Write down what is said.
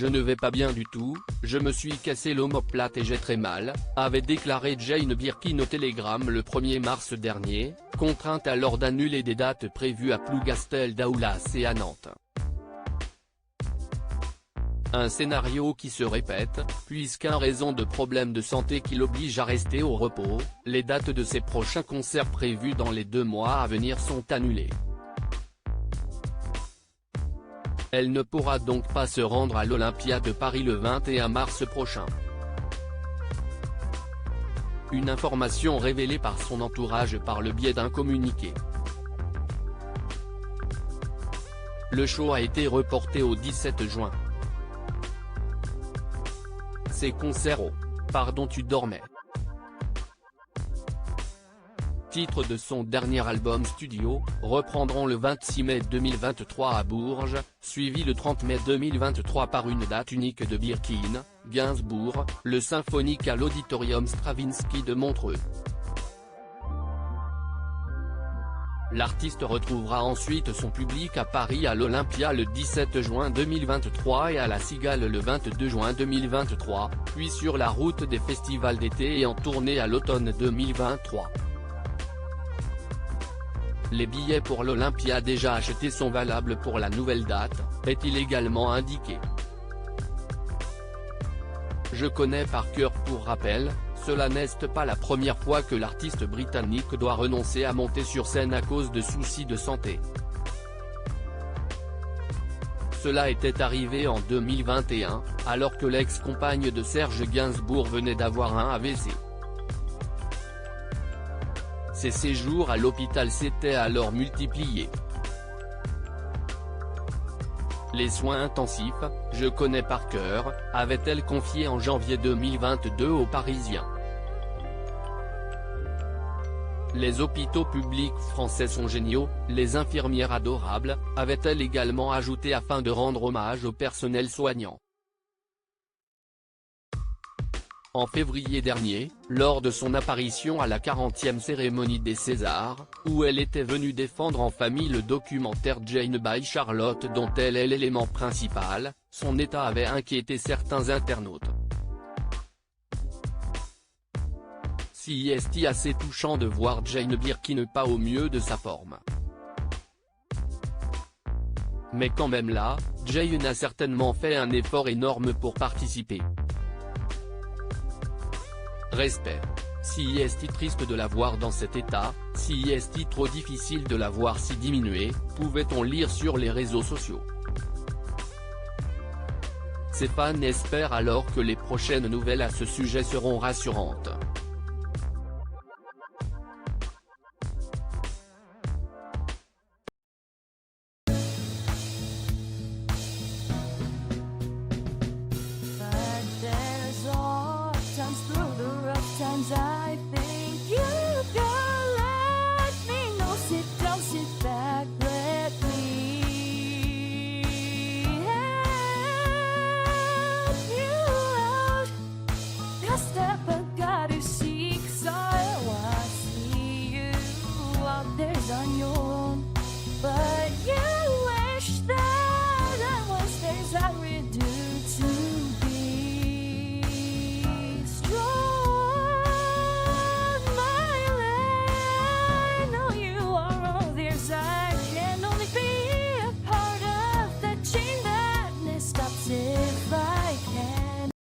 Je ne vais pas bien du tout, je me suis cassé l'omoplate et j'ai très mal, avait déclaré Jane Birkin au Télégramme le 1er mars dernier, contrainte alors d'annuler des dates prévues à Plougastel d'Aoulas et à Nantes. Un scénario qui se répète, puisqu'en raison de problèmes de santé qui l'obligent à rester au repos, les dates de ses prochains concerts prévus dans les 2 mois à venir sont annulées. Elle ne pourra donc pas se rendre à l'Olympia de Paris le 21 mars prochain. Une information révélée par son entourage par le biais d'un communiqué. Le show a été reporté au 17 juin. Ses concerts au « Pardon tu dormais », titre de son dernier album studio, reprendront le 26 mai 2023 à Bourges, suivi le 30 mai 2023 par une date unique de Birkin, Gainsbourg, le symphonique à l'Auditorium Stravinsky de Montreux. L'artiste retrouvera ensuite son public à Paris à l'Olympia le 17 juin 2023 et à la Cigale le 22 juin 2023, puis sur la route des festivals d'été et en tournée à l'automne 2023. Les billets pour l'Olympia déjà achetés sont valables pour la nouvelle date, est-il également indiqué. Je connais par cœur pour rappel, cela n'est pas la première fois que l'artiste britannique doit renoncer à monter sur scène à cause de soucis de santé. Cela était arrivé en 2021, alors que l'ex-compagne de Serge Gainsbourg venait d'avoir un AVC. Ses séjours à l'hôpital s'étaient alors multipliés. Les soins intensifs, je connais par cœur, avait-elle confié en janvier 2022 aux Parisiens. Les hôpitaux publics français sont géniaux, les infirmières adorables, avait-elle également ajouté afin de rendre hommage au personnel soignant. En février dernier, lors de son apparition à la 40e cérémonie des Césars, où elle était venue défendre en famille le documentaire Jane by Charlotte dont elle est l'élément principal, son état avait inquiété certains internautes. Si est assez touchant de voir Jane Birkin pas au mieux de sa forme. Mais quand même là, Jane a certainement fait un effort énorme pour participer. Respect. Si est triste de la voir dans cet état, si est trop difficile de la voir si diminuée, pouvait-on lire sur les réseaux sociaux. Ses fans espèrent alors que les prochaines nouvelles à ce sujet seront rassurantes.